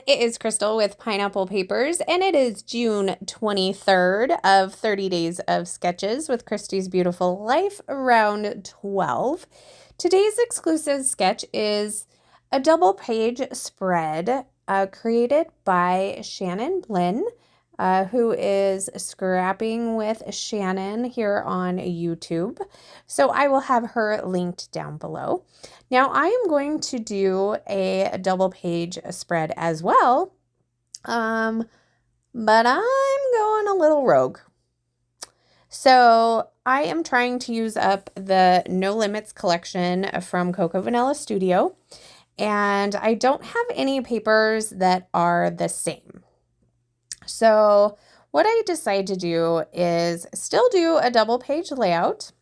it is Crystal with Pineapple Papers, and it is June 23rd of 30 Days of Sketches with Christy's Beautiful Life, round 12. Today's exclusive sketch is a double page spread created by Shannon Blinn, who is Scrapping with Shannon here on YouTube. So I will have her linked down below. Now I am going to do a double page spread as well, but I'm going a little rogue. So I am trying to use up the No Limits collection from Cocoa Vanilla Studio, and I don't have any papers that are the same. So what I decided to do is still do a double page layout,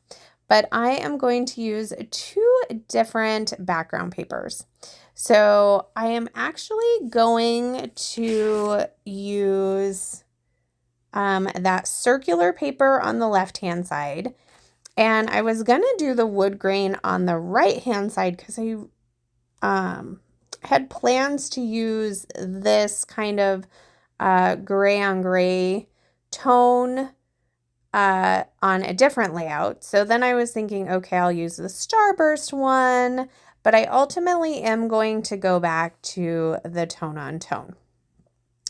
but I am going to use two different background papers. So I am actually going to use that circular paper on the left-hand side, and I was going to do the wood grain on the right-hand side because I had plans to use this kind of gray on gray tone on a different layout. So then I was thinking, okay, I'll use the Starburst one, but I ultimately am going to go back to the tone on tone.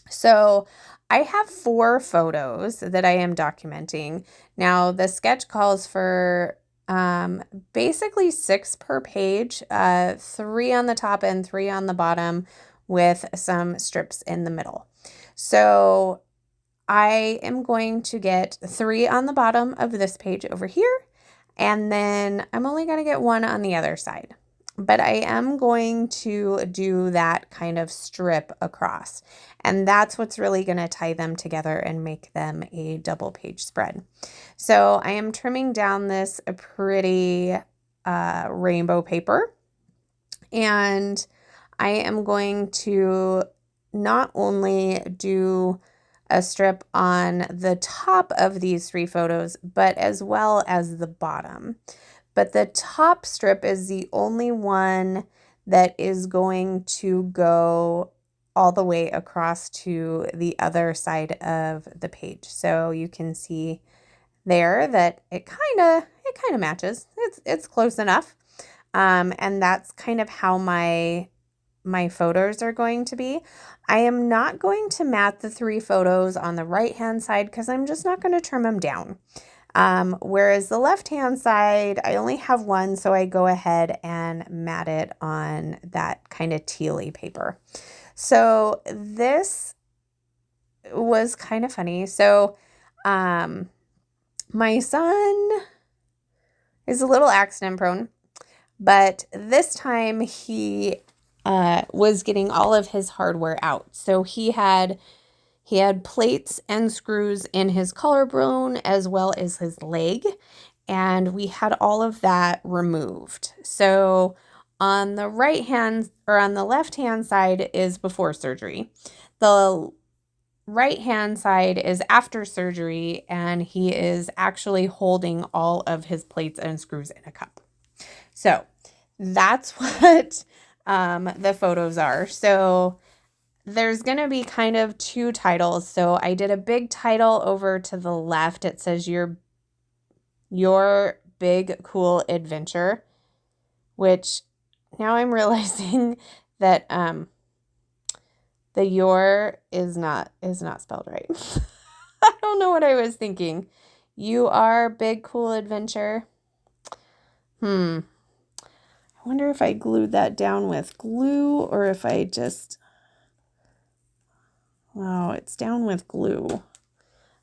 So I have 4 photos that I am documenting. Now the sketch calls for basically 6 per page, 3 on the top and 3 on the bottom with some strips in the middle. So I am going to get 3 on the bottom of this page over here, and then I'm only going to get 1 on the other side. But I am going to do that kind of strip across, and that's what's really going to tie them together and make them a double page spread. So I am trimming down this pretty rainbow paper, and I am going to not only do a strip on the top of these 3 photos, but as well as the bottom. But the top strip is the only one that is going to go all the way across to the other side of the page. So you can see there that it kind of matches. It's close enough. And that's kind of how my photos are going to be. I am not going to mat the 3 photos on the right hand side because I'm just not going to trim them down. Whereas the left hand side, I only have 1, so I go ahead and mat it on that kind of tealy paper. So this was kind of funny. So my son is a little accident prone, but this time he was getting all of his hardware out. So he had plates and screws in his collarbone as well as his leg, and we had all of that removed. So on the right hand or on the left hand side is before surgery. The right hand side is after surgery, and he is actually holding all of his plates and screws in a cup. So that's what the photos are. So there's going to be kind of 2 titles. So I did a big title over to the left. It says your big cool adventure, which now I'm realizing that the your is not spelled right. I don't know what I was thinking. You are big cool adventure. I wonder if I glued that down with glue or if I just... Oh, it's down with glue.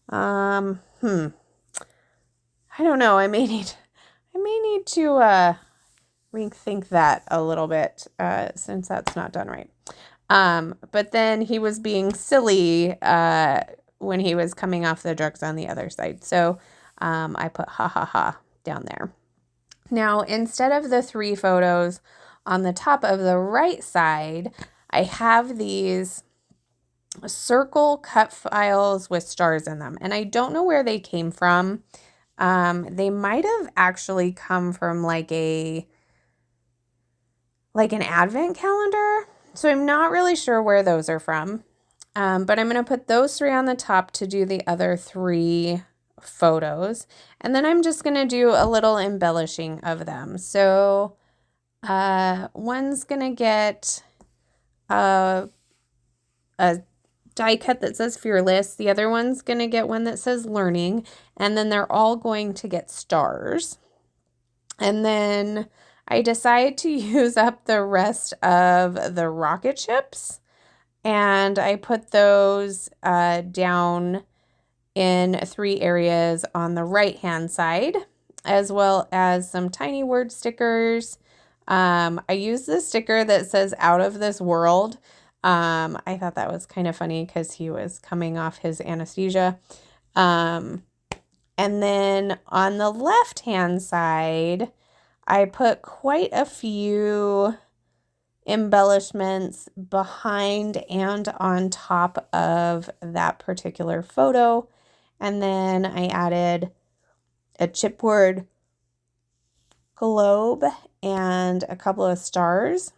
I don't know. I may need to rethink that a little bit since that's not done right. But then he was being silly when he was coming off the drugs on the other side. So I put ha ha ha down there. Now, instead of the 3 photos on the top of the right side, I have these circle cut files with stars in them, and I don't know where they came from. They might have actually come from like an advent calendar So I'm not really sure where those are from, but I'm going to put those 3 on the top to do the other 3 photos. And then I'm just going to do a little embellishing of them. So one's going to get a die cut that says Fearless. The other one's going to get one that says Learning. And then they're all going to get stars. And then I decided to use up the rest of the rocket ships. And I put those down in 3 areas on the right-hand side, as well as some tiny word stickers. I used the sticker that says Out of This World. I thought that was kind of funny because he was coming off his anesthesia. And then on the left-hand side, I put quite a few embellishments behind and on top of that particular photo. And then I added a chipboard globe and a couple of stars.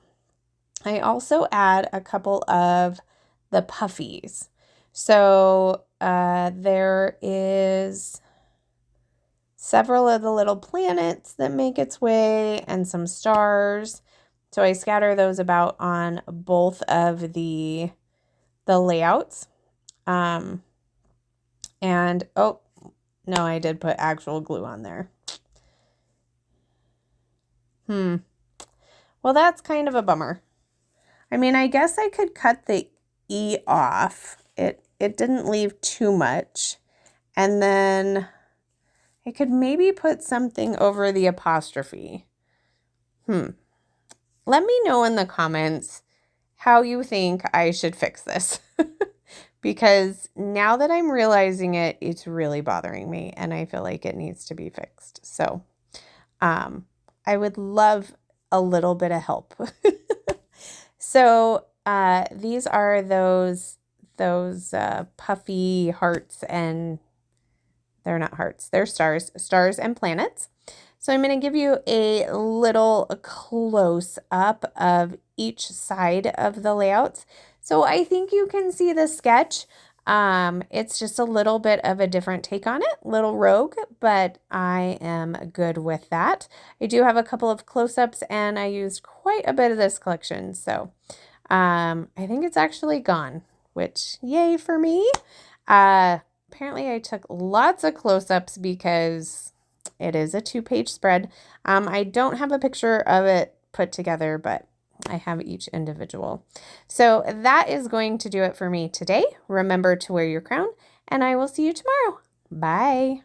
I also add a couple of the puffies. So there is several of the little planets that make its way and some stars. So I scatter those about on both of the layouts. And, oh, no, I did put actual glue on there. Well, that's kind of a bummer. I mean, I guess I could cut the E off. It didn't leave too much. And then I could maybe put something over the apostrophe. Let me know in the comments how you think I should fix this. Because now that I'm realizing it, it's really bothering me and I feel like it needs to be fixed. So I would love a little bit of help. So these are those puffy hearts, and they're not hearts, they're stars and planets. So I'm going to give you a little close up of each side of the layouts. So I think you can see the sketch. It's just a little bit of a different take on it, little rogue, but I am good with that. I do have a couple of close-ups and I used quite a bit of this collection. So I think it's actually gone, which yay for me. Apparently I took lots of close-ups because it is a 2-page spread. I don't have a picture of it put together, but I have each individual. So that is going to do it for me today. Remember to wear your crown, and I will see you tomorrow. Bye.